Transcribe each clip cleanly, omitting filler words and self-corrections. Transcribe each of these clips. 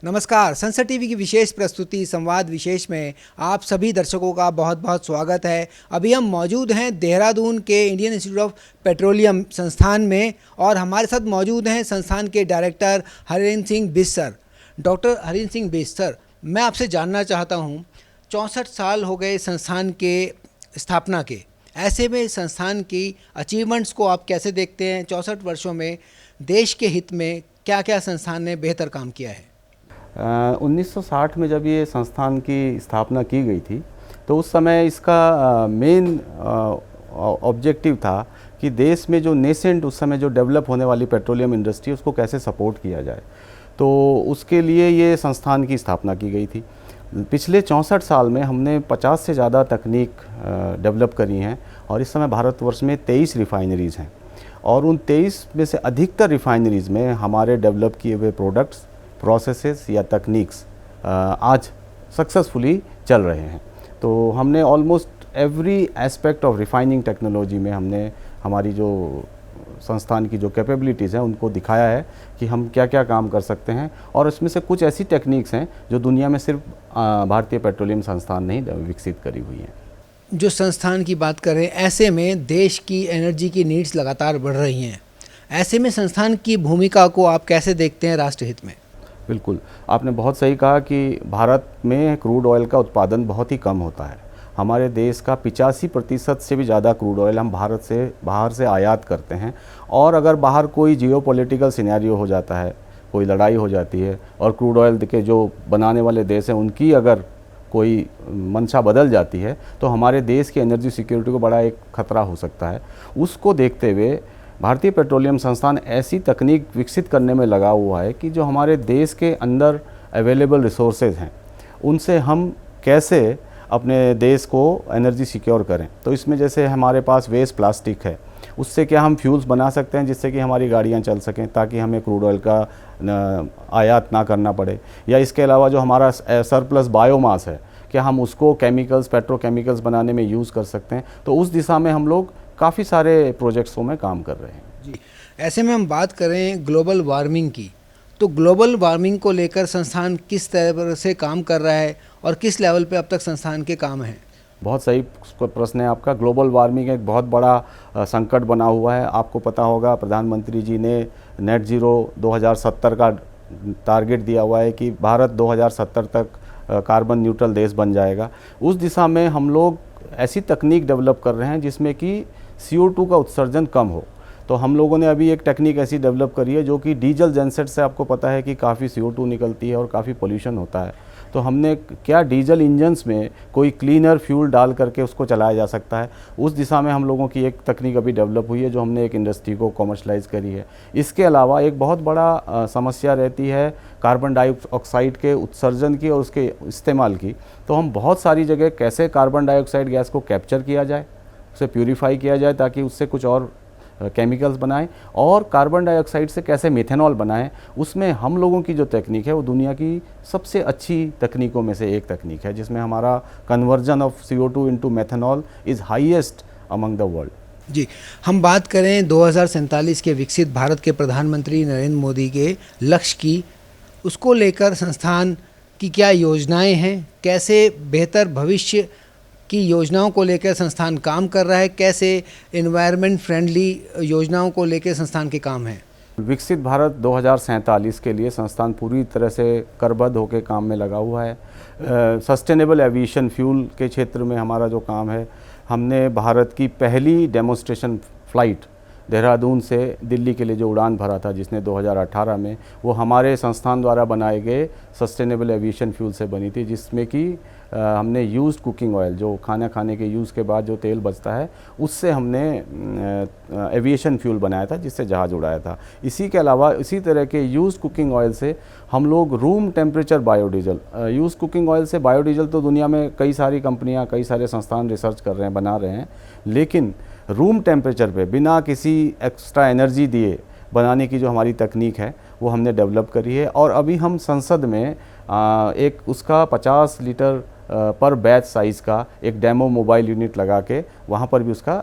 नमस्कार। संसद टीवी की विशेष प्रस्तुति संवाद विशेष में आप सभी दर्शकों का बहुत बहुत स्वागत है। अभी हम मौजूद हैं देहरादून के इंडियन इंस्टीट्यूट ऑफ पेट्रोलियम संस्थान में और हमारे साथ मौजूद हैं संस्थान के director Harindra Singh Bisht sir. Doctor Harindra Singh Bisht sir, मैं आपसे जानना चाहता हूँ, 64 साल हो गए संस्थान के स्थापना के। ऐसे में संस्थान की अचीवमेंट्स को आप कैसे देखते हैं? 64 वर्षों में देश के हित में क्या क्या संस्थान ने बेहतर काम किया है? 1960 में जब ये संस्थान की स्थापना की गई थी तो उस समय इसका मेन ऑब्जेक्टिव था कि देश में जो नेसेंट उस समय जो डेवलप होने वाली पेट्रोलियम इंडस्ट्री उसको कैसे सपोर्ट किया जाए। तो उसके लिए ये संस्थान की स्थापना की गई थी। पिछले 64 साल में हमने 50 से ज़्यादा तकनीक डेवलप करी हैं और इस समय भारतवर्ष में 23 रिफाइनरीज़ हैं और उन 23 में से अधिकतर रिफाइनरीज़ में हमारे डेवलप किए हुए प्रोडक्ट्स, प्रोसेसेस या तकनीक्स आज सक्सेसफुली चल रहे हैं। तो हमने almost every aspect of refining technology में हमने हमारी जो संस्थान की जो कैपेबिलिटीज़ हैं उनको दिखाया है कि हम क्या क्या काम कर सकते हैं और इसमें से कुछ ऐसी टेक्निक्स हैं जो दुनिया में सिर्फ भारतीय पेट्रोलियम संस्थान ने ही विकसित करी हुई हैं। जो संस्थान की बात करें, ऐसे में देश की एनर्जी की नीड्स लगातार बढ़ रही हैं। ऐसे में संस्थान की भूमिका को आप कैसे देखते हैं राष्ट्रहित में? बिल्कुल, आपने बहुत सही कहा कि भारत में क्रूड ऑयल का उत्पादन बहुत ही कम होता है। हमारे देश का 85% से भी ज़्यादा क्रूड ऑयल हम बाहर से आयात करते हैं और अगर बाहर कोई जियोपॉलिटिकल सिनेरियो हो जाता है, कोई लड़ाई हो जाती है और क्रूड ऑयल के जो बनाने वाले देश हैं उनकी अगर कोई मंशा बदल जाती है तो हमारे देश की एनर्जी सिक्योरिटी को बड़ा एक खतरा हो सकता है। उसको देखते हुए भारतीय पेट्रोलियम संस्थान ऐसी तकनीक विकसित करने में लगा हुआ है कि जो हमारे देश के अंदर अवेलेबल रिसोर्सेज हैं उनसे हम कैसे अपने देश को एनर्जी सिक्योर करें। तो इसमें जैसे हमारे पास वेस्ट प्लास्टिक है, उससे क्या हम फ्यूल्स बना सकते हैं जिससे कि हमारी गाड़ियां चल सकें ताकि हमें क्रूड ऑयल का आयात ना करना पड़े। या इसके अलावा जो हमारा सरप्लस बायोमास है, क्या हम उसको केमिकल्स, पेट्रोकेमिकल्स बनाने में यूज़ कर सकते हैं। तो उस दिशा में हम लोग काफ़ी सारे प्रोजेक्ट्सों में काम कर रहे हैं। जी, ऐसे में हम बात करें ग्लोबल वार्मिंग की, तो ग्लोबल वार्मिंग को लेकर संस्थान किस तरह से काम कर रहा है और किस लेवल पे अब तक संस्थान के काम हैं? बहुत सही प्रश्न है आपका। ग्लोबल वार्मिंग एक बहुत बड़ा संकट बना हुआ है। आपको पता होगा प्रधानमंत्री जी ने नेट ज़ीरो 2070 का टारगेट दिया हुआ है कि भारत 2070 तक कार्बन न्यूट्रल देश बन जाएगा। उस दिशा में हम लोग ऐसी तकनीक डेवलप कर रहे हैं जिसमें कि CO2 का उत्सर्जन कम हो। तो हम लोगों ने अभी एक टेक्निक ऐसी डेवलप करी है जो कि डीजल जेनसेट से आपको पता है कि काफ़ी CO2 निकलती है और काफ़ी पोल्यूशन होता है। तो हमने क्या डीजल इंजन्स में कोई क्लीनर फ्यूल डाल करके उसको चलाया जा सकता है, उस दिशा में हम लोगों की एक तकनीक अभी डेवलप हुई है जो हमने एक इंडस्ट्री को कॉमर्शलाइज़ करी है। इसके अलावा एक बहुत बड़ा समस्या रहती है कार्बन डाइऑक्साइड के उत्सर्जन की और उसके इस्तेमाल की। तो हम बहुत सारी जगह कैसे कार्बन डाइऑक्साइड गैस को कैप्चर किया जाए, उसे प्यूरीफाई किया जाए ताकि उससे कुछ और केमिकल्स बनाएं और कार्बन डाइऑक्साइड से कैसे मेथेनॉल बनाएं, उसमें हम लोगों की जो तकनीक है वो दुनिया की सबसे अच्छी तकनीकों में से एक तकनीक है जिसमें हमारा conversion of CO2 into methanol is highest among the world. जी, हम बात करें 2047 के विकसित भारत के प्रधानमंत्री नरेंद्र मोदी के लक्ष्य की, उसको लेकर संस्थान की क्या योजनाएं हैं? कैसे बेहतर भविष्य की योजनाओं को लेकर संस्थान काम कर रहा है? कैसे एनवायरनमेंट फ्रेंडली योजनाओं को लेकर संस्थान के काम हैं? विकसित भारत 2047 के लिए संस्थान पूरी तरह से करबद्ध होकर काम में लगा हुआ है। सस्टेनेबल एविएशन फ्यूल के क्षेत्र में हमारा जो काम है, हमने भारत की पहली डेमोन्स्ट्रेशन फ़्लाइट देहरादून से दिल्ली के लिए जो उड़ान भरा था जिसने 2018 में, वो हमारे संस्थान द्वारा बनाए गए सस्टेनेबल एविएशन फ्यूल से बनी थी, जिसमें कि हमने यूज्ड कुकिंग ऑयल, जो खाना खाने के यूज़ के बाद जो तेल बचता है, उससे हमने एविएशन फ्यूल बनाया था जिससे जहाज़ उड़ाया था। इसी के अलावा इसी तरह के यूज्ड कुकिंग ऑयल से हम लोग room temperature biodiesel, used cooking oil से बायोडीजल तो दुनिया में कई सारी कंपनियां, कई सारे संस्थान रिसर्च कर रहे हैं, बना रहे हैं, लेकिन रूम टेम्परेचर पे बिना किसी एक्स्ट्रा एनर्जी दिए बनाने की जो हमारी तकनीक है वो हमने डेवलप करी है। और अभी हम संसद में एक उसका 50 लीटर पर बैच साइज़ का एक डेमो मोबाइल यूनिट लगा के वहाँ पर भी उसका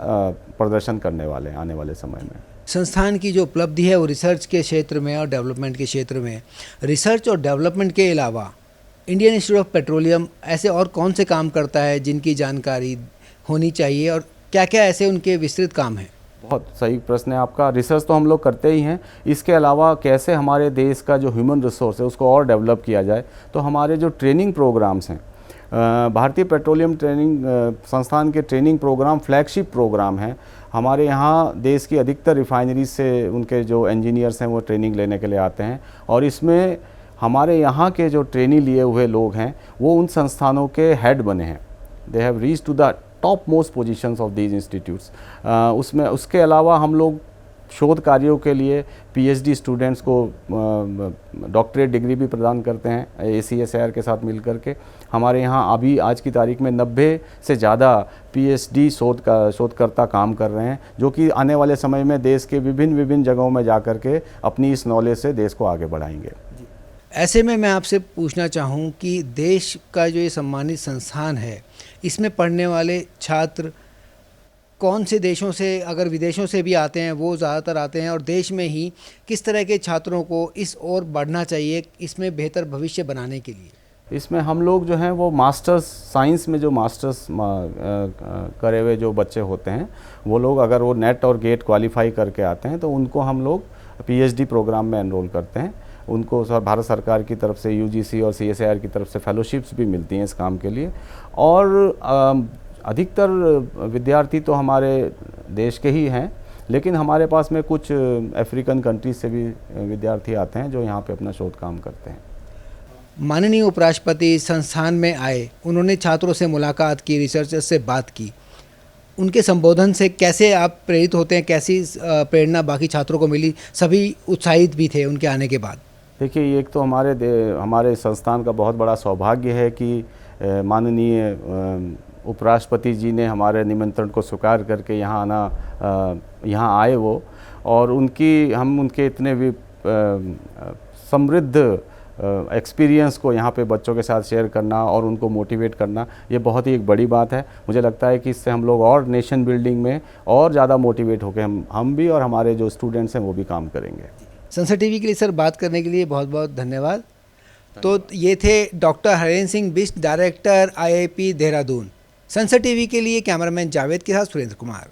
प्रदर्शन करने वाले हैं आने वाले समय में। संस्थान की जो उपलब्धि है वो रिसर्च के क्षेत्र में और डेवलपमेंट के क्षेत्र में। रिसर्च और डेवलपमेंट के अलावा इंडियन इंस्टीट्यूट ऑफ पेट्रोलियम ऐसे और कौन से काम करता है जिनकी जानकारी होनी चाहिए, और क्या क्या ऐसे उनके विस्तृत काम हैं? बहुत सही प्रश्न है आपका। रिसर्च तो हम लोग करते ही हैं, इसके अलावा कैसे हमारे देश का जो ह्यूमन रिसोर्स है उसको और डेवलप किया जाए, तो हमारे जो ट्रेनिंग प्रोग्राम्स हैं, भारतीय पेट्रोलियम ट्रेनिंग संस्थान के ट्रेनिंग प्रोग्राम फ्लैगशिप प्रोग्राम हैं। हमारे यहाँ देश की अधिकतर रिफाइनरीज से उनके जो इंजीनियर्स हैं वो ट्रेनिंग लेने के लिए आते हैं, और इसमें हमारे यहाँ के जो ट्रेनिंग लिए हुए लोग हैं वो उन संस्थानों के हेड बने हैं। They have reach to the top most positions of these institutes. उसमें उसके अलावा हम लोग शोध कार्यों के लिए पीएचडी स्टूडेंट्स को डॉक्टरेट डिग्री भी प्रदान करते हैं ACSIR के साथ मिलकर के। हमारे यहाँ अभी आज की तारीख में 90 से ज़्यादा पीएचडी शोधकर्ता काम कर रहे हैं, जो कि आने वाले समय में देश के विभिन्न जगहों में जा कर के अपनी इस नॉलेज से देश को आगे बढ़ाएंगे। ऐसे में मैं आपसे पूछना चाहूँ कि देश का जो ये सम्मानित संस्थान है, इसमें पढ़ने वाले छात्र कौन से देशों से, अगर विदेशों से भी आते हैं वो ज़्यादातर आते हैं, और देश में ही किस तरह के छात्रों को इस ओर बढ़ना चाहिए इसमें बेहतर भविष्य बनाने के लिए? इसमें हम लोग जो हैं वो मास्टर्स साइंस में जो मास्टर्स करे हुए जो बच्चे होते हैं वो लोग अगर वो नेट और गेट क्वालिफाई करके आते हैं तो उनको हम लोग पीएचडी प्रोग्राम में एनरोल करते हैं। उनको भारत सरकार की तरफ से UGC और CSIR की तरफ से फेलोशिप्स भी मिलती हैं इस काम के लिए। और अधिकतर विद्यार्थी तो हमारे देश के ही हैं, लेकिन हमारे पास में कुछ अफ्रीकन कंट्रीज से भी विद्यार्थी आते हैं जो यहाँ पे अपना शोध काम करते हैं। माननीय उपराष्ट्रपति संस्थान में आए, उन्होंने छात्रों से मुलाकात की, रिसर्चर्स से बात की। उनके संबोधन से कैसे आप प्रेरित होते हैं, कैसी प्रेरणा बाकी छात्रों को मिली? सभी उत्साहित भी थे उनके आने के बाद। देखिए, एक तो हमारे संस्थान का बहुत बड़ा सौभाग्य है कि माननीय उपराष्ट्रपति जी ने हमारे निमंत्रण को स्वीकार करके यहाँ आए वो, और हम उनके इतने भी समृद्ध एक्सपीरियंस को यहाँ पे बच्चों के साथ शेयर करना और उनको मोटिवेट करना, ये बहुत ही एक बड़ी बात है। मुझे लगता है कि इससे हम लोग और नेशन बिल्डिंग में और ज़्यादा मोटिवेट होकर हम भी और हमारे जो स्टूडेंट्स हैं वो भी काम करेंगे। संसद टीवी के लिए सर बात करने के लिए बहुत बहुत धन्यवाद। तो ये थे doctor Harendra Singh Bisht, director IIP Dehradun. संसद टीवी के लिए कैमरामैन जावेद के साथ सुरेंद्र कुमार।